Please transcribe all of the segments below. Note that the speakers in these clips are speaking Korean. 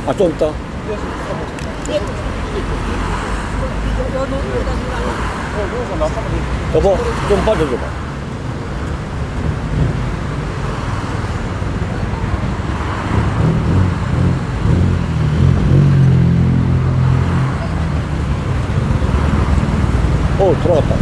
아, 좀 있다. 여보, 좀 빠져줘봐. 돌아갔다.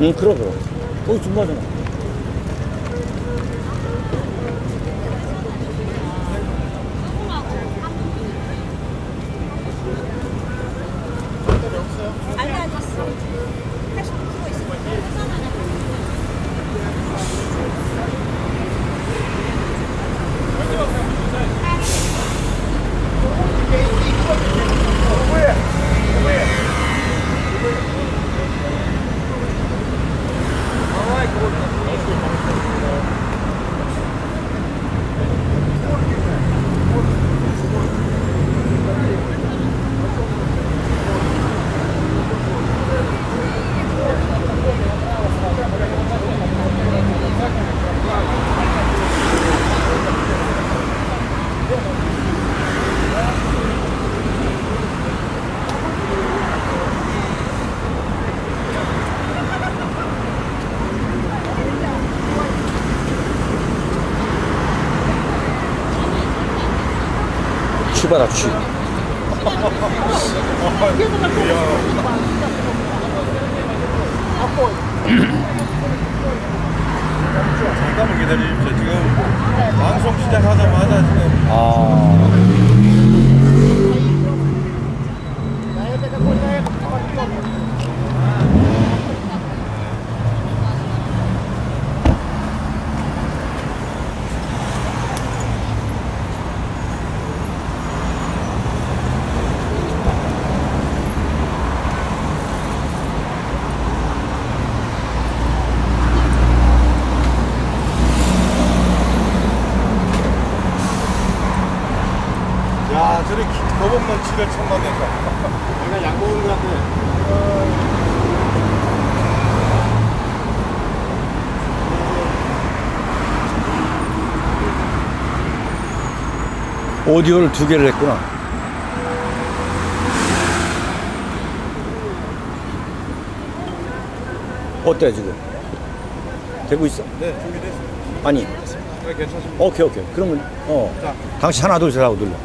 응, 그럼. 거기 중간이잖아. 아니, 아니, 있어. 80% 있어. 취바다, 취. 잠깐만 기다려주십시오. 지금 방송 시작하자마자 지금 야, 저리 거북만 치를 천만에서 내가 약 먹은 것 같아. 오디오를 2개를 했구나. 어때, 지금? 되고 있어? 네, 준비됐습니다. 아니. 네, 괜찮습니다. 오케이. 그러면, 자. 당신 하나, 둘, 셋 하고 눌러.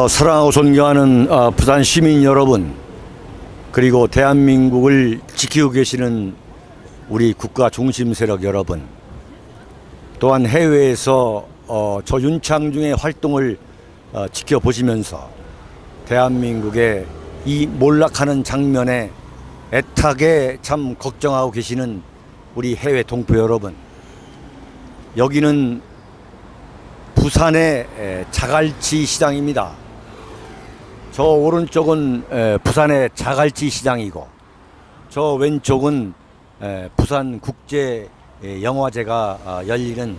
사랑하고 존경하는 부산 시민 여러분, 그리고 대한민국을 지키고 계시는 우리 국가 중심 세력 여러분, 또한 해외에서 저 윤창중의 활동을 지켜보시면서 대한민국의 이 몰락하는 장면에 애타게 참 걱정하고 계시는 우리 해외 동포 여러분, 여기는 부산의 자갈치 시장입니다. 저 오른쪽은 부산의 자갈치 시장이고, 저 왼쪽은 부산 국제 영화제가 열리는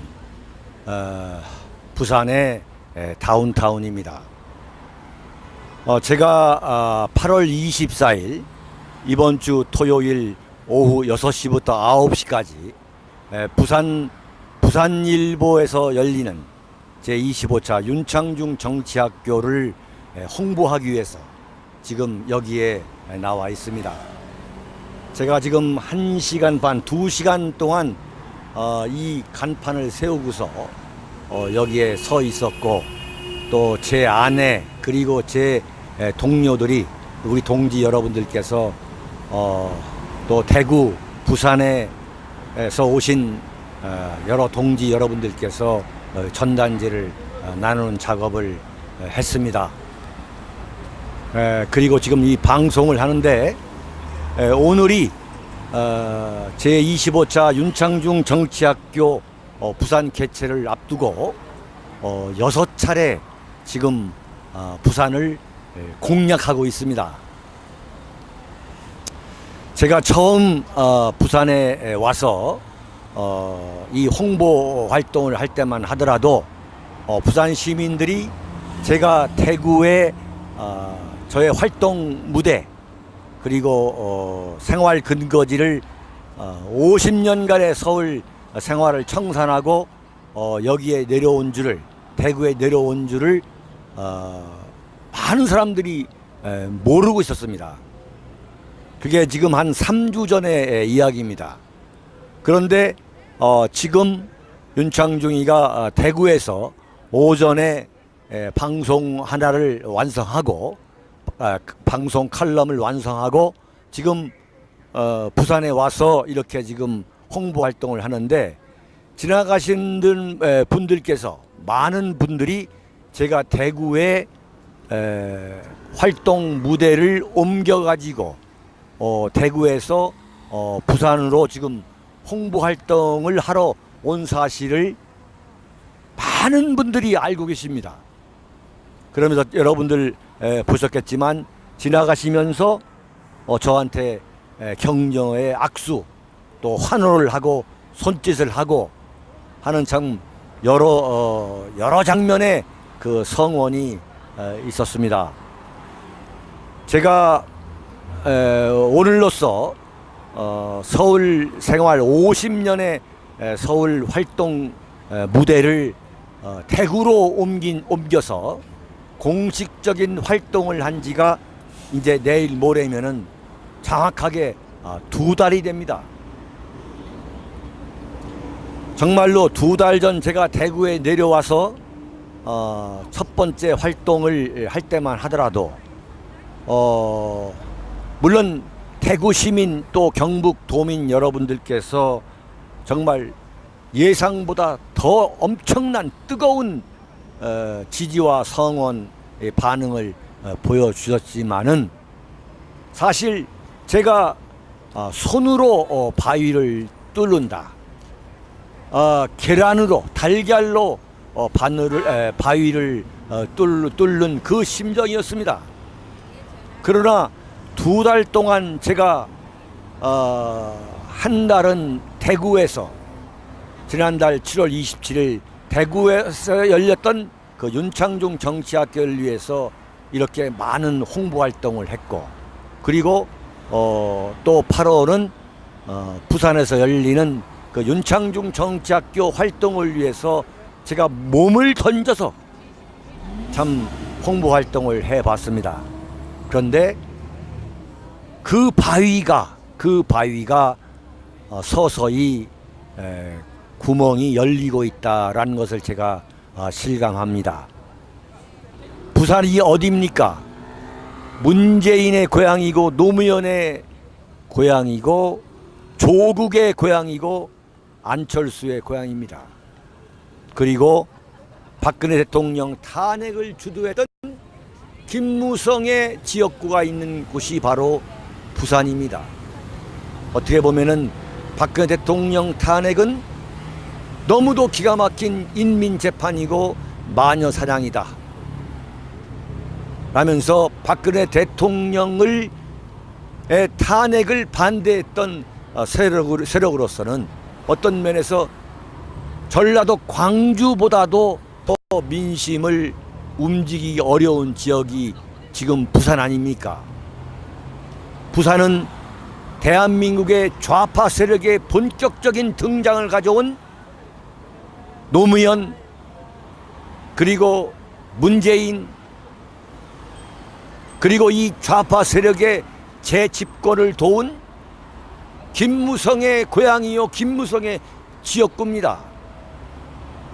부산의 다운타운입니다. 제가 8월 24일 이번 주 토요일 오후 6시부터 9시까지 부산일보에서 열리는 제25차 윤창중 정치학교를 홍보하기 위해서 지금 여기에 나와 있습니다. 제가 지금 1시간 반, 2시간 동안 이 간판을 세우고서 여기에 서 있었고, 또 제 아내 그리고 제 동료들이, 우리 동지 여러분들께서 또 대구, 부산에서 오신 여러 동지 여러분들께서 전단지를 나누는 작업을 했습니다. 그리고 지금 이 방송을 하는데 오늘이 제25차 윤창중 정치학교 부산 개최를 앞두고 6차례 지금 부산을 공략하고 있습니다. 제가 처음 부산에 와서 이 홍보 활동을 할 때만 하더라도 부산 시민들이 제가 대구의 저의 활동 무대 그리고 생활 근거지를 50년간의 서울 생활을 청산하고 여기에 내려온 줄을, 대구에 내려온 줄을 많은 사람들이 모르고 있었습니다. 그게 지금 한 3주 전의 이야기입니다. 그런데 지금 윤창중이가 대구에서 오전에 방송 하나를 완성하고 방송 칼럼을 완성하고 지금 부산에 와서 이렇게 지금 홍보 활동을 하는데, 지나가신 분들께서 많은 분들이 제가 대구에 활동 무대를 옮겨 가지고 대구에서 부산으로 지금 홍보 활동을 하러 온 사실을 많은 분들이 알고 계십니다. 그러면서 여러분들 보셨겠지만 지나가시면서 저한테 격려의 악수 또 환호를 하고 손짓을 하고 하는 참 여러 장면의 그 성원이 있었습니다. 제가 오늘로써 서울 생활 50년의 서울 활동 무대를 대구로 옮겨서 공식적인 활동을 한 지가 이제 내일 모레면은 정확하게 2달이 됩니다. 정말로 2달 전 제가 대구에 내려와서 첫 번째 활동을 할 때만 하더라도 물론 대구 시민 또 경북 도민 여러분들께서 정말 예상보다 더 엄청난 뜨거운 지지와 성원의 반응을 보여주셨지만은 사실 제가 손으로 바위를 뚫는다, 계란으로 달걀로 바위를 뚫는 그 심정이었습니다. 그러나 2달 동안 제가 한 달은 대구에서 지난달 7월 27일 대구에서 열렸던 그 윤창중 정치학교를 위해서 이렇게 많은 홍보 활동을 했고, 그리고 또 8월은 부산에서 열리는 그 윤창중 정치학교 활동을 위해서 제가 몸을 던져서 참 홍보 활동을 해봤습니다. 그런데 그 바위가 서서히 구멍이 열리고 있다라는 것을 제가 실감합니다. 부산이 어디입니까? 문재인의 고향이고 노무현의 고향이고 조국의 고향이고 안철수의 고향입니다. 그리고 박근혜 대통령 탄핵을 주도했던 김무성의 지역구가 있는 곳이 바로 부산입니다. 어떻게 보면은 박근혜 대통령 탄핵은 너무도 기가 막힌 인민재판이고 마녀사냥이다 라면서 박근혜 대통령의 탄핵을 반대했던 세력으로서는 어떤 면에서 전라도 광주보다도 더 민심을 움직이기 어려운 지역이 지금 부산 아닙니까? 부산은 대한민국의 좌파 세력의 본격적인 등장을 가져온 노무현 그리고 문재인 그리고 이 좌파 세력의 재집권을 도운 김무성의 고향이요 김무성의 지역구입니다.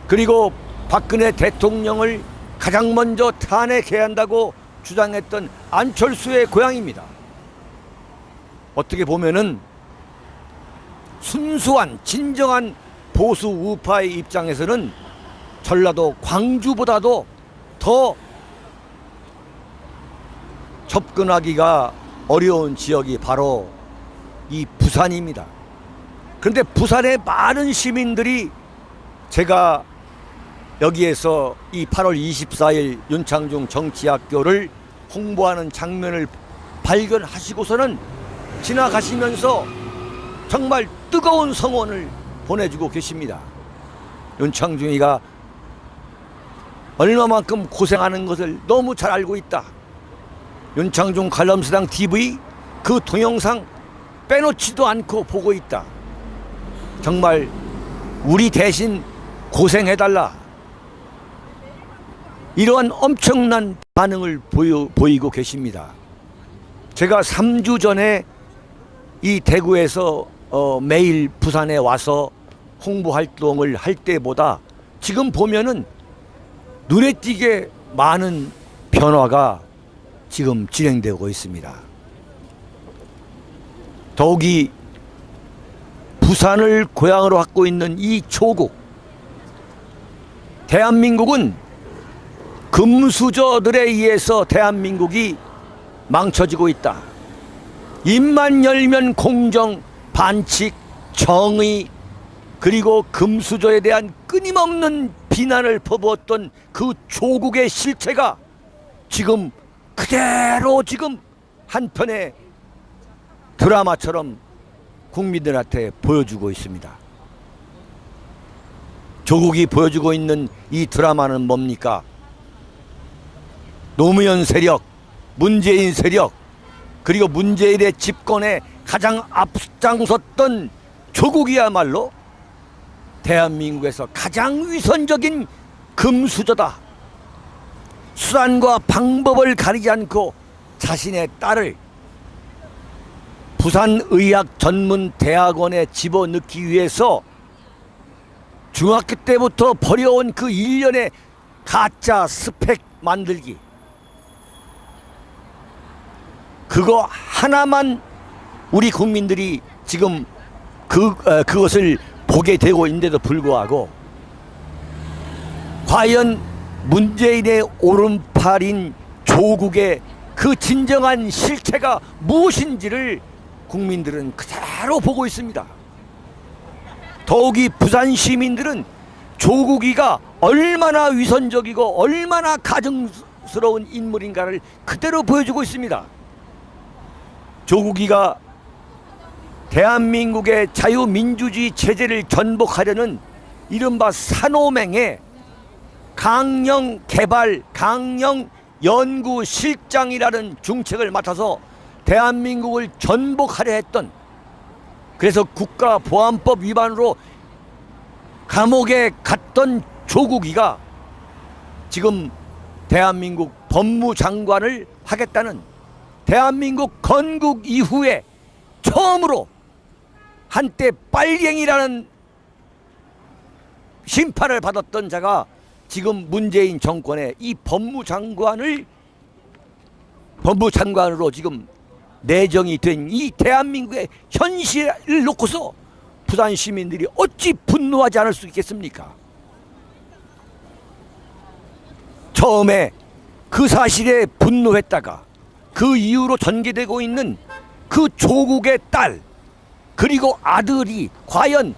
그리고 박근혜 대통령을 가장 먼저 탄핵해야 한다고 주장했던 안철수의 고향입니다. 어떻게 보면은 순수한 진정한 보수 우파의 입장에서는 전라도 광주보다도 더 접근하기가 어려운 지역이 바로 이 부산입니다. 그런데 부산의 많은 시민들이 제가 여기에서 이 8월 24일 윤창중 정치학교를 홍보하는 장면을 발견하시고서는 지나가시면서 정말 뜨거운 성원을 보내주고 계십니다. 윤창중이가 얼마만큼 고생하는 것을 너무 잘 알고 있다. 윤창중 관람수당 TV 그 동영상 빼놓지도 않고 보고 있다. 정말 우리 대신 고생해달라. 이러한 엄청난 반응을 보이고 계십니다. 제가 3주 전에 이 대구에서 매일 부산에 와서 홍보 활동을 할 때보다 지금 보면은 눈에 띄게 많은 변화가 지금 진행되고 있습니다. 더욱이 부산을 고향으로 갖고 있는 이 조국, 대한민국은 금수저들에 의해서 대한민국이 망쳐지고 있다. 입만 열면 공정, 반칙, 정의, 그리고 금수저에 대한 끊임없는 비난을 퍼부었던 그 조국의 실체가 지금 그대로 지금 한편의 드라마처럼 국민들한테 보여주고 있습니다. 조국이 보여주고 있는 이 드라마는 뭡니까? 노무현 세력, 문재인 세력, 그리고 문재인의 집권에 가장 앞장섰던 조국이야말로 대한민국에서 가장 위선적인 금수저다. 수단과 방법을 가리지 않고 자신의 딸을 부산의학전문대학원에 집어넣기 위해서 중학교 때부터 벌여온 그 일련의 가짜 스펙 만들기, 그거 하나만 우리 국민들이 지금 그것을 보게 되고 있는데도 불구하고 과연 문재인의 오른팔인 조국의 그 진정한 실체가 무엇인지를 국민들은 그대로 보고 있습니다. 더욱이 부산 시민들은 조국이가 얼마나 위선적이고 얼마나 가증스러운 인물인가를 그대로 보여주고 있습니다. 조국이가 대한민국의 자유민주주의 체제를 전복하려는 이른바 산호맹의 강령 개발, 강령 연구 실장이라는 중책을 맡아서 대한민국을 전복하려 했던, 그래서 국가보안법 위반으로 감옥에 갔던 조국이가 지금 대한민국 법무장관을 하겠다는, 대한민국 건국 이후에 처음으로 한때 빨갱이라는 심판을 받았던 자가 지금 문재인 정권의 이 법무장관으로 지금 내정이 된 이 대한민국의 현실을 놓고서 부산 시민들이 어찌 분노하지 않을 수 있겠습니까? 처음에 그 사실에 분노했다가 그 이후로 전개되고 있는 그 조국의 딸 그리고 아들이 과연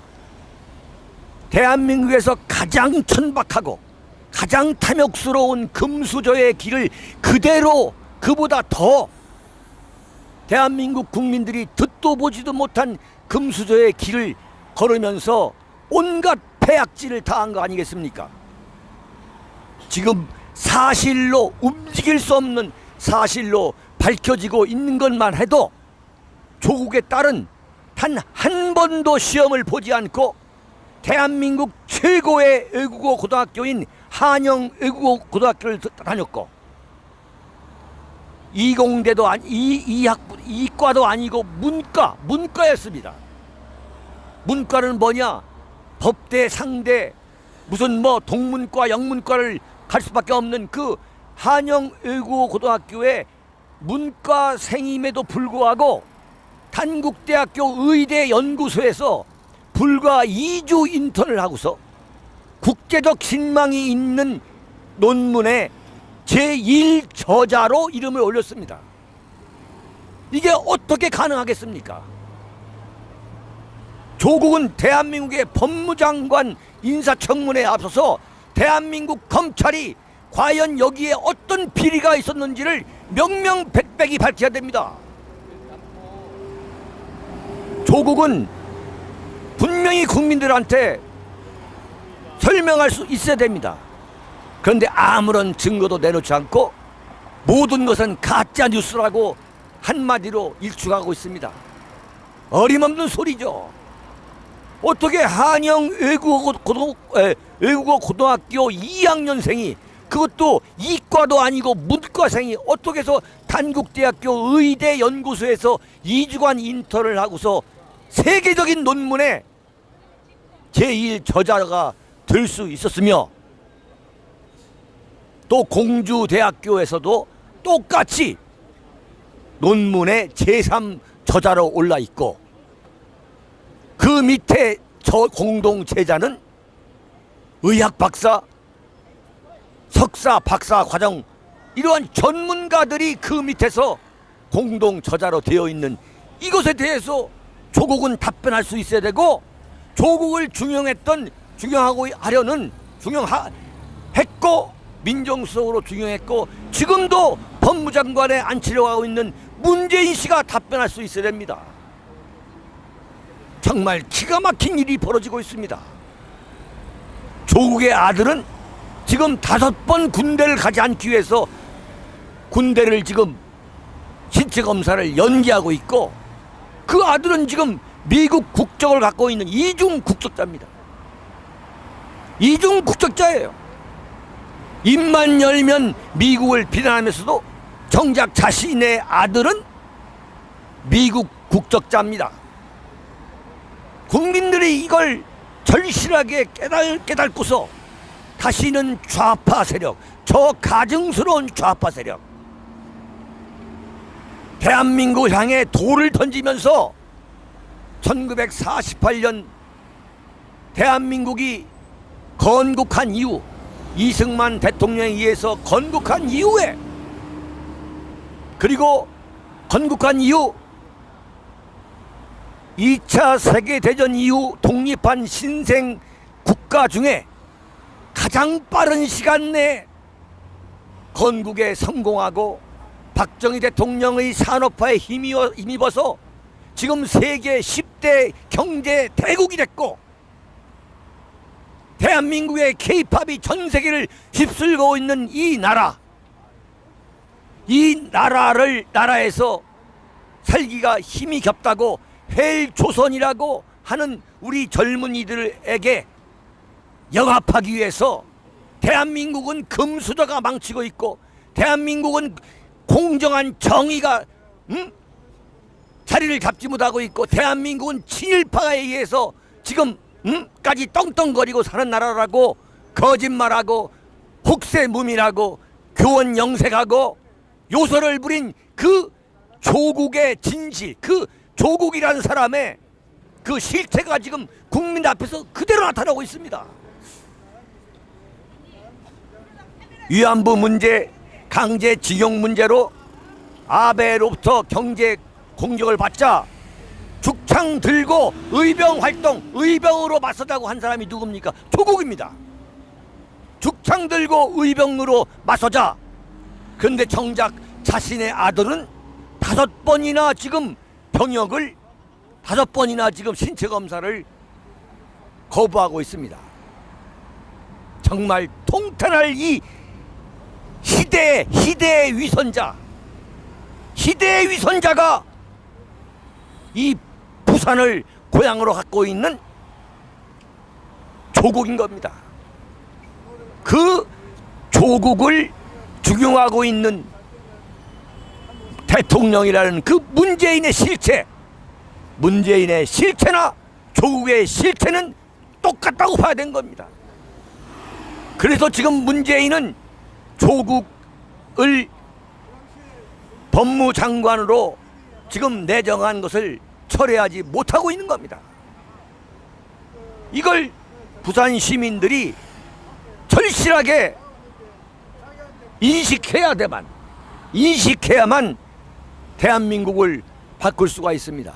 대한민국에서 가장 천박하고 가장 탐욕스러운 금수저의 길을 그대로, 그보다 더 대한민국 국민들이 듣도 보지도 못한 금수저의 길을 걸으면서 온갖 폐악질을 당한 거 아니겠습니까? 지금 사실로, 움직일 수 없는 사실로 밝혀지고 있는 것만 해도 조국의 딸은 단 한 번도 시험을 보지 않고 대한민국 최고의 외국어 고등학교인 한영 외국어 고등학교를 다녔고, 이공대도 이과도 아니고 문과였습니다. 문과는 뭐냐? 법대, 상대, 무슨 뭐 동문과, 영문과를 갈 수밖에 없는 그 한영 외국어 고등학교의 문과생임에도 불구하고 단국대학교 의대 연구소에서 불과 2주 인턴을 하고서 국제적 신망이 있는 논문에 제1저자로 이름을 올렸습니다. 이게 어떻게 가능하겠습니까? 조국은 대한민국의 법무장관 인사청문회에 앞서서 대한민국 검찰이 과연 여기에 어떤 비리가 있었는지를 명명백백히 밝혀야 됩니다. 조국은 분명히 국민들한테 설명할 수 있어야 됩니다. 그런데 아무런 증거도 내놓지 않고 모든 것은 가짜 뉴스라고 한마디로 일축하고 있습니다. 어림없는 소리죠. 어떻게 한영 외국어 고등학교 2학년생이, 그것도 이과도 아니고 문과생이 어떻게 해서 단국대학교 의대 연구소에서 2주간 인턴을 하고서 세계적인 논문의 제1 저자가 될 수 있었으며, 또 공주대학교에서도 똑같이 논문의 제3 저자로 올라 있고, 그 밑에 저 공동 제자는 의학 박사, 석사, 박사 과정, 이러한 전문가들이 그 밑에서 공동 저자로 되어 있는 이것에 대해서 조국은 답변할 수 있어야 되고, 조국을 중용하고 하려는, 중용했고 민정수석으로 중용했고 지금도 법무장관에 앉히려고 하고 있는 문재인 씨가 답변할 수 있어야 됩니다. 정말 기가 막힌 일이 벌어지고 있습니다. 조국의 아들은 지금 5번 군대를 가지 않기 위해서 군대를 지금 신체 검사를 연기하고 있고, 그 아들은 지금 미국 국적을 갖고 있는 이중 국적자입니다. 이중 국적자예요. 입만 열면 미국을 비난하면서도 정작 자신의 아들은 미국 국적자입니다. 국민들이 이걸 절실하게 깨닫고서 다시는 좌파 세력, 저 가증스러운 좌파 세력, 대한민국을 향해 돌을 던지면서 1948년 대한민국이 건국한 이후, 이승만 대통령에 의해서 건국한 이후에, 그리고 건국한 이후 2차 세계대전 이후 독립한 신생 국가 중에 가장 빠른 시간 내에 건국에 성공하고 박정희 대통령의 산업화에 힘입어서 지금 세계 10대 경제 대국이 됐고, 대한민국의 K-팝이 전 세계를 휩쓸고 있는 이 나라, 이 나라에서 살기가 힘이 겹다고 헬조선이라고 하는 우리 젊은이들에게 영합하기 위해서 대한민국은 금수저가 망치고 있고, 대한민국은 공정한 정의가 자리를 잡지 못하고 있고, 대한민국은 친일파에 의해서 지금까지 떵떵거리고 사는 나라라고 거짓말하고 혹세무민하고 교원 영색하고 요소를 부린 그 조국의 진실, 그 조국이라는 사람의 그 실체가 지금 국민 앞에서 그대로 나타나고 있습니다. 위안부 문제, 강제징용 문제로 아베로부터 경제 공격을 받자 죽창 들고 의병으로 맞서자고 한 사람이 누굽니까? 조국입니다. 죽창 들고 의병으로 맞서자. 그런데 정작 자신의 아들은 5번이나 지금 병역을, 5번이나 지금 신체 검사를 거부하고 있습니다. 정말 통탄할 이 시대의 위선자가 이 부산을 고향으로 갖고 있는 조국인 겁니다. 그 조국을 중용하고 있는 대통령이라는 그 문재인의 실체나 조국의 실체는 똑같다고 봐야 된 겁니다. 그래서 지금 문재인은 조국을 법무장관으로 지금 내정한 것을 철회하지 못하고 있는 겁니다. 이걸 부산 시민들이 인식해야만 대한민국을 바꿀 수가 있습니다.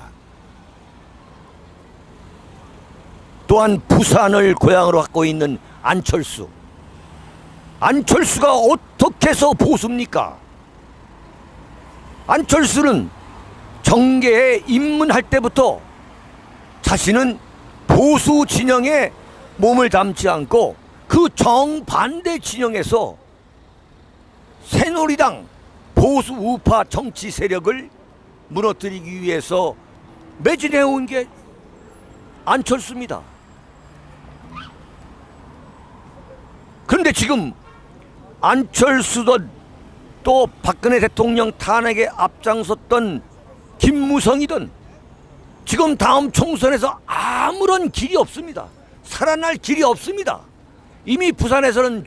또한 부산을 고향으로 갖고 있는 안철수가 어떻게 해서 보수입니까? 안철수는 정계에 입문할 때부터 자신은 보수 진영에 몸을 담지 않고 그 정반대 진영에서 새누리당 보수 우파 정치 세력을 무너뜨리기 위해서 매진해온 게 안철수입니다. 그런데 지금 안철수든 또 박근혜 대통령 탄핵에 앞장섰던 김무성이든 지금 다음 총선에서 아무런 길이 없습니다. 살아날 길이 없습니다. 이미 부산에서는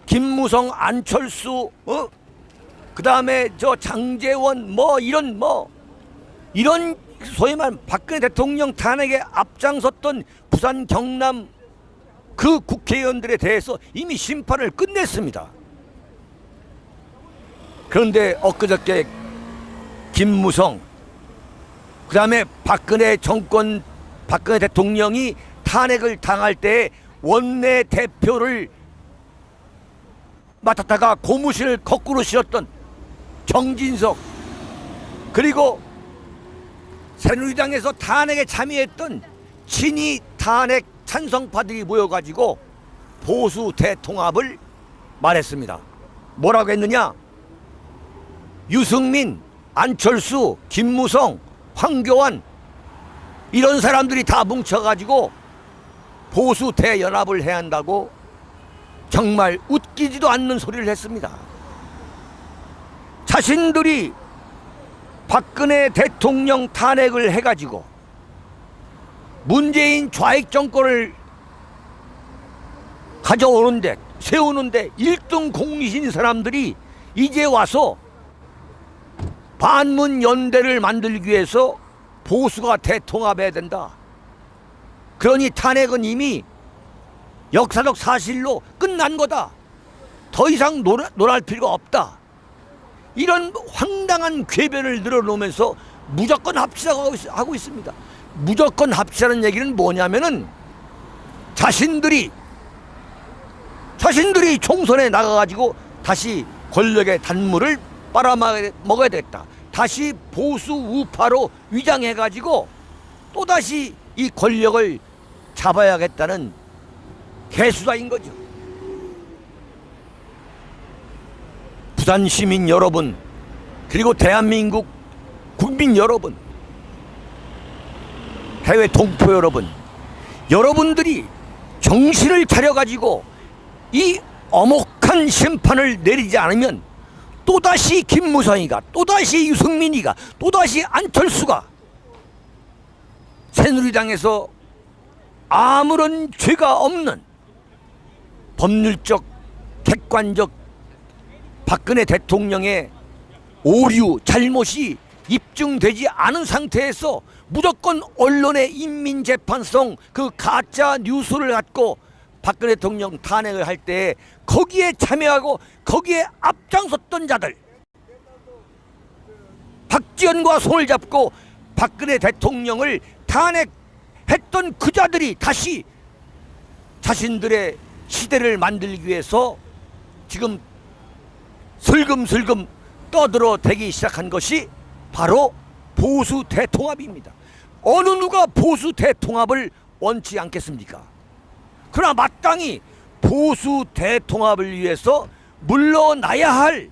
김무성, 안철수, 그 다음에 저 장제원 이런 소위 말하면 박근혜 대통령 탄핵에 앞장섰던 부산 경남 그 국회의원들에 대해서 이미 심판을 끝냈습니다. 그런데 엊그저께 김무성, 그 다음에 박근혜 대통령이 탄핵을 당할 때 원내 대표를 맡았다가 고무신을 거꾸로 실었던 정진석, 그리고 새누리당에서 탄핵에 참여했던 친이 탄핵 찬성파들이 모여가지고 보수 대통합을 말했습니다. 뭐라고 했느냐? 유승민, 안철수, 김무성, 황교안 이런 사람들이 다 뭉쳐가지고 보수 대연합을 해야 한다고 정말 웃기지도 않는 소리를 했습니다. 자신들이 박근혜 대통령 탄핵을 해가지고 문재인 좌익 정권을 세우는데 1등 공신인 사람들이 이제 와서 반문연대를 만들기 위해서 보수가 대통합해야 된다. 그러니 탄핵은 이미 역사적 사실로 끝난 거다. 더 이상 논할 필요가 없다. 이런 황당한 궤변을 늘어놓으면서 무조건 합치자고 하고 있습니다. 무조건 합치자는 얘기는 뭐냐면은 자신들이 총선에 나가가지고 다시 권력의 단물을 빨아먹어야 되겠다. 다시 보수 우파로 위장해가지고 또다시 이 권력을 잡아야겠다는 개수다인 거죠. 부산 시민 여러분, 그리고 대한민국 국민 여러분, 해외 동포 여러분, 여러분들이 정신을 차려가지고 이 엄혹한 심판을 내리지 않으면 또다시 김무성이가, 또다시 유승민이가, 또다시 안철수가 새누리당에서 아무런 죄가 없는 법률적, 객관적 박근혜 대통령의 오류, 잘못이 입증되지 않은 상태에서 무조건 언론의 인민재판성 그 가짜 뉴스를 갖고 박근혜 대통령 탄핵을 할 때 거기에 참여하고 거기에 앞장섰던 자들, 박지원과 손을 잡고 박근혜 대통령을 탄핵했던 그 자들이 다시 자신들의 시대를 만들기 위해서 지금 슬금슬금 떠들어대기 시작한 것이 바로 보수 대통합입니다. 어느 누가 보수 대통합을 원치 않겠습니까? 그러나 마땅히 보수 대통합을 위해서 물러나야 할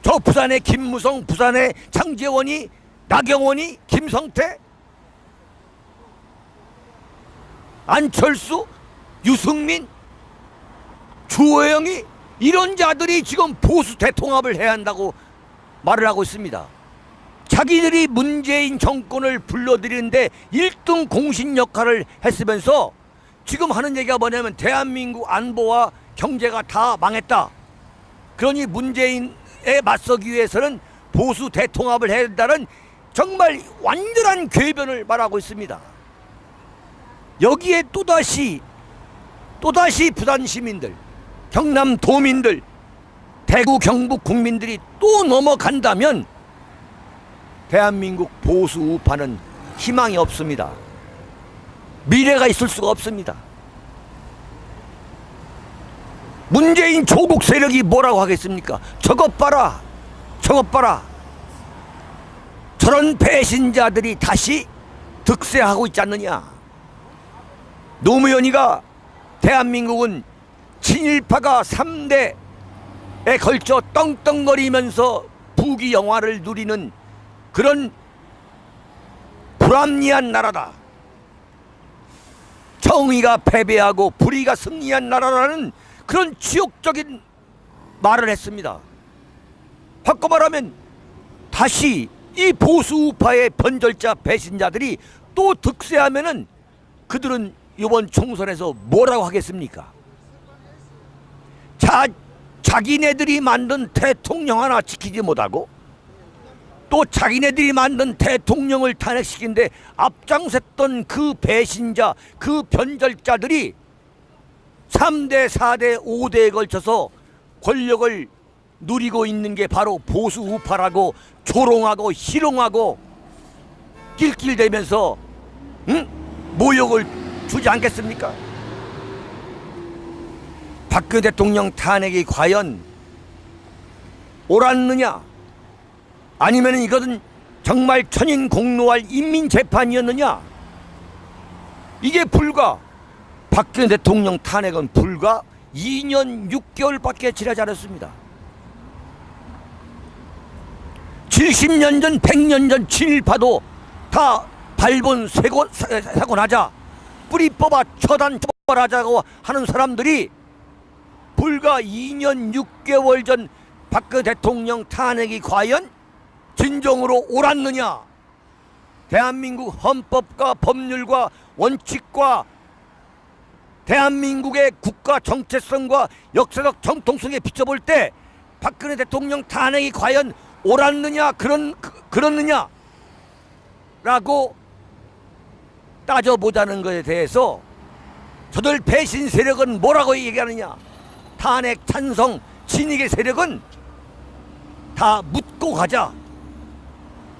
저 부산의 김무성, 부산의 장제원이, 나경원이, 김성태, 안철수, 유승민, 주호영이 이런 자들이 지금 보수 대통합을 해야 한다고 말을 하고 있습니다. 자기들이 문재인 정권을 불러들이는데 1등 공신 역할을 했으면서 지금 하는 얘기가 뭐냐면 대한민국 안보와 경제가 다 망했다. 그러니 문재인에 맞서기 위해서는 보수 대통합을 해야 된다는 정말 완전한 궤변을 말하고 있습니다. 여기에 또다시 부산 시민들, 경남 도민들, 대구 경북 국민들이 또 넘어간다면 대한민국 보수 우파는 희망이 없습니다. 미래가 있을 수가 없습니다. 문재인 조국 세력이 뭐라고 하겠습니까? 저것 봐라, 저것 봐라. 저런 배신자들이 다시 득세하고 있지 않느냐. 노무현이가 대한민국은 친일파가 3대에 걸쳐 떵떵거리면서 부귀영화를 누리는 그런 불합리한 나라다. 정의가 패배하고 불의가 승리한 나라라는 그런 지옥적인 말을 했습니다. 바꿔 말하면 다시 이 보수우파의 변절자 배신자들이 또 득세하면은 그들은 이번 총선에서 뭐라고 하겠습니까? 자기네들이 만든 대통령 하나 지키지 못하고 또 자기네들이 만든 대통령을 탄핵시키는데 앞장섰던 그 배신자, 그 변절자들이 3대, 4대, 5대에 걸쳐서 권력을 누리고 있는 게 바로 보수 우파라고 조롱하고 희롱하고 낄낄대면서 모욕을 주지 않겠습니까? 박근혜 대통령 탄핵이 과연 옳았느냐? 아니면 이것은 정말 천인공노할 인민재판이었느냐? 이게 불과 박근혜 대통령 탄핵은 불과 2년 6개월밖에 지나지 않았습니다. 70년 전, 100년 전 친일파도 다 발본 사고 나자 뿌리 뽑아 처단 처벌하자고 하는 사람들이 불과 2년 6개월 전 박근혜 대통령 탄핵이 과연 진정으로 옳았느냐? 대한민국 헌법과 법률과 원칙과 대한민국의 국가 정체성과 역사적 정통성에 비춰볼 때 박근혜 대통령 탄핵이 과연 옳았느냐 그렇느냐 라고 따져보자는 것에 대해서 저들 배신 세력은 뭐라고 얘기하느냐? 탄핵 찬성 진익의 세력은 다 묻고 가자.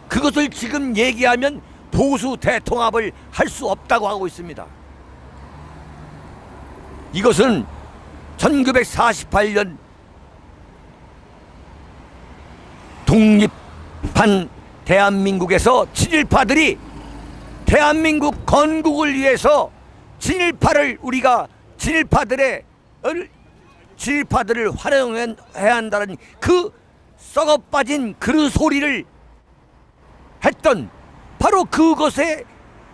그것을 지금 얘기하면 보수 대통합을 할 수 없다고 하고 있습니다. 이것은 1948년 독립한 대한민국에서 친일파들이 대한민국 건국을 위해서 우리가 친일파들을 활용해야 한다는 그 썩어빠진 그 소리를 했던 바로 그것의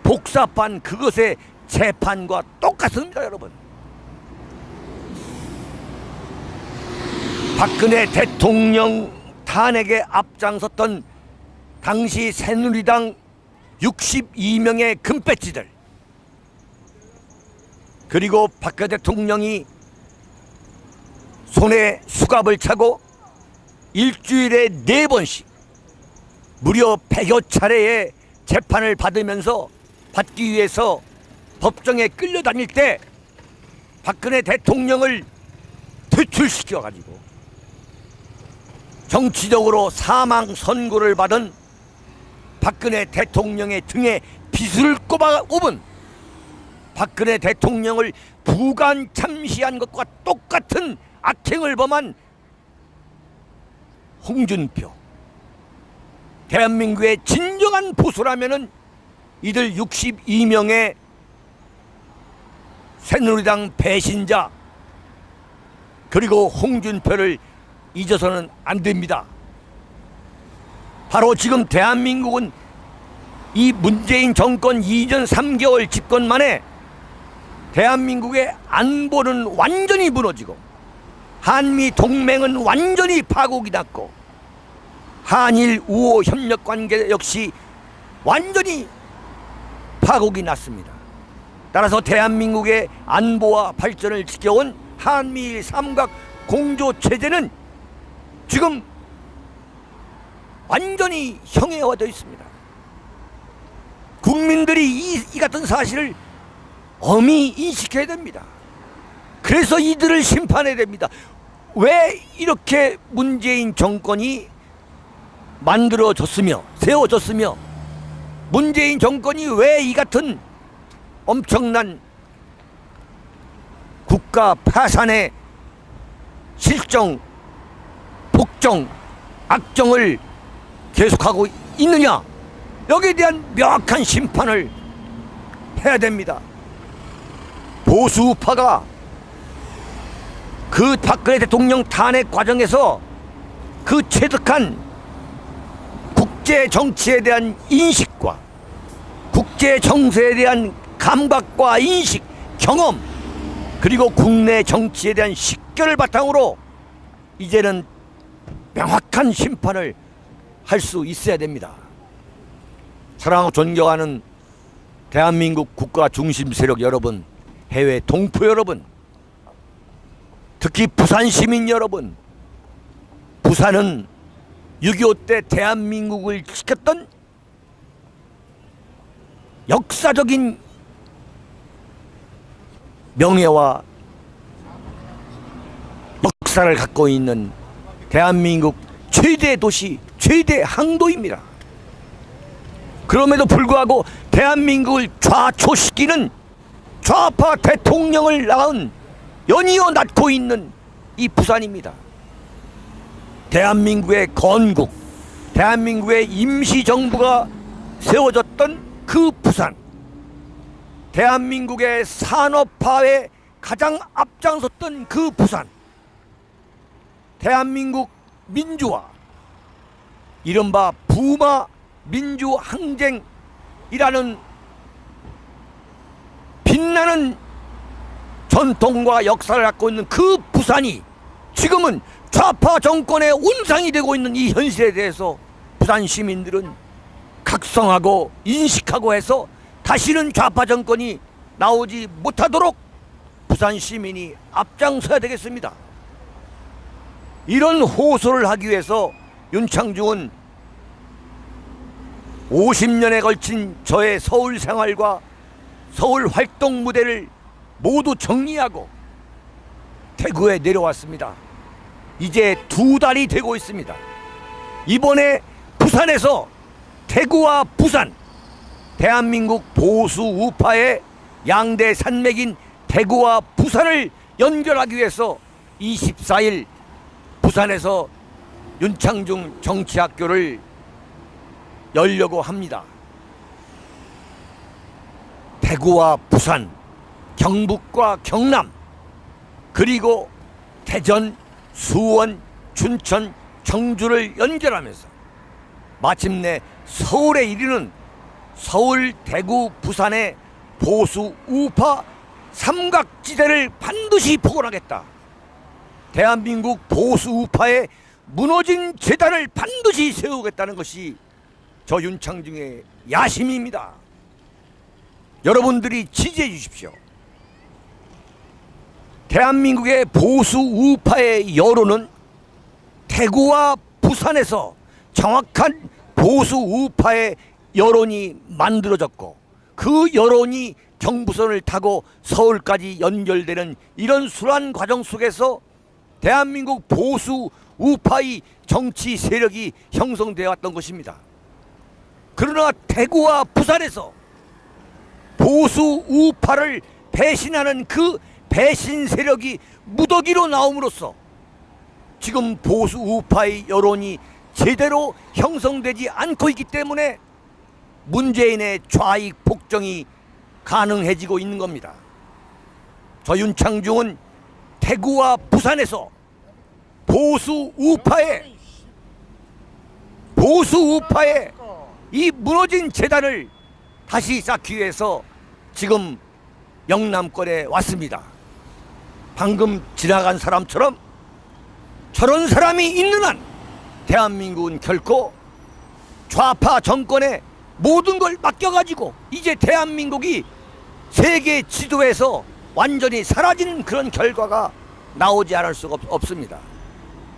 복사판, 그것의 재판과 똑같습니다, 여러분. 박근혜 대통령 탄핵에 앞장섰던 당시 새누리당 62명의 금배지들, 그리고 박근혜 대통령이 손에 수갑을 차고 일주일에 4번씩 무려 100여 차례의 재판을 받기 위해서 법정에 끌려다닐 때 박근혜 대통령을 퇴출시켜가지고 정치적으로 사망 선고를 받은 박근혜 대통령의 등에 빗을 꼽은 박근혜 대통령을 부관 참시한 것과 똑같은 악행을 범한 홍준표, 대한민국의 진정한 보수라면은 이들 62명의 새누리당 배신자 그리고 홍준표를 잊어서는 안 됩니다. 바로 지금 대한민국은 이 문재인 정권 2년 3개월 집권 만에 대한민국의 안보는 완전히 무너지고 한미 동맹은 완전히 파국이 났고 한일 우호 협력 관계 역시 완전히 파국이 났습니다. 따라서 대한민국의 안보와 발전을 지켜온 한미일 삼각 공조 체제는 지금 완전히 형해화되어 있습니다. 국민들이 이 같은 사실을 엄히 인식해야 됩니다. 그래서 이들을 심판해야 됩니다. 왜 이렇게 문재인 정권이 만들어졌으며 세워졌으며 문재인 정권이 왜 이 같은 엄청난 국가 파산의 실정, 복정, 악정을 계속하고 있느냐, 여기에 대한 명확한 심판을 해야 됩니다. 보수파가 그 박근혜 대통령 탄핵 과정에서 그 체득한 국제 정치에 대한 인식과 국제 정세에 대한 감각과 인식, 경험, 그리고 국내 정치에 대한 식견을 바탕으로 이제는 명확한 심판을 할 수 있어야 됩니다. 사랑하고 존경하는 대한민국 국가 중심 세력 여러분, 해외 동포 여러분, 특히 부산 시민 여러분, 부산은 6.25 때 대한민국을 지켰던 역사적인 명예와 역사를 갖고 있는 대한민국 최대 도시, 최대 항도입니다. 그럼에도 불구하고 대한민국을 좌초시키는 좌파 대통령을 낳은 연이어 낳고 있는 이 부산입니다. 대한민국의 건국, 대한민국의 임시정부가 세워졌던 그 부산, 대한민국의 산업화에 가장 앞장섰던 그 부산, 대한민국 민주화, 이른바 부마 민주항쟁이라는 빛나는 전통과 역사를 갖고 있는 그 부산이 지금은 좌파 정권의 온상이 되고 있는 이 현실에 대해서 부산 시민들은 각성하고 인식하고 해서 다시는 좌파 정권이 나오지 못하도록 부산 시민이 앞장서야 되겠습니다. 이런 호소를 하기 위해서 윤창중은 50년에 걸친 저의 서울 생활과 서울 활동 무대를 모두 정리하고 대구에 내려왔습니다. 이제 2달이 되고 있습니다. 이번에 부산에서 대구와 부산, 대한민국 보수 우파의 양대 산맥인 대구와 부산을 연결하기 위해서 24일 부산에서 윤창중 정치학교를 열려고 합니다. 대구와 부산, 경북과 경남, 그리고 대전, 수원, 춘천, 청주를 연결하면서 마침내 서울에 이르는 서울, 대구, 부산의 보수 우파 삼각지대를 반드시 복원하겠다. 대한민국 보수 우파의 무너진 재단을 반드시 세우겠다는 것이 저 윤창중의 야심입니다. 여러분들이 지지해 주십시오. 대한민국의 보수 우파의 여론은 대구와 부산에서 정확한 보수 우파의 여론이 만들어졌고, 그 여론이 경부선을 타고 서울까지 연결되는 이런 순환 과정 속에서 대한민국 보수 우파의 정치 세력이 형성되어 왔던 것입니다. 그러나 대구와 부산에서 보수 우파를 배신하는 그 배신 세력이 무더기로 나옴으로써 지금 보수 우파의 여론이 제대로 형성되지 않고 있기 때문에 문재인의 좌익 복정이 가능해지고 있는 겁니다. 저 윤창중은 대구와 부산에서 보수 우파의 이 무너진 재단을 다시 쌓기 위해서 지금 영남권에 왔습니다. 방금 지나간 사람처럼 저런 사람이 있는 한 대한민국은 결코 좌파 정권에 모든 걸 맡겨가지고 이제 대한민국이 세계 지도에서 완전히 사라지는 그런 결과가 나오지 않을 수가 없습니다.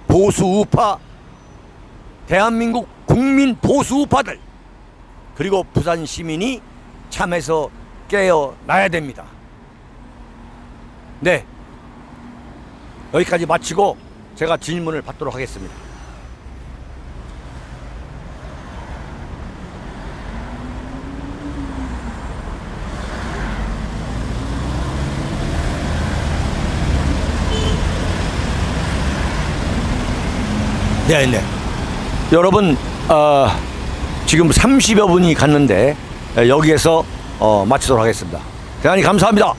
보수 우파, 대한민국 국민 보수 우파들, 그리고 부산 시민이 참에서 깨어나야 됩니다. 네, 여기까지 마치고 제가 질문을 받도록 하겠습니다. 네네. 여러분, 지금 30여 분이 갔는데 여기에서 마치도록 하겠습니다. 대단히 감사합니다.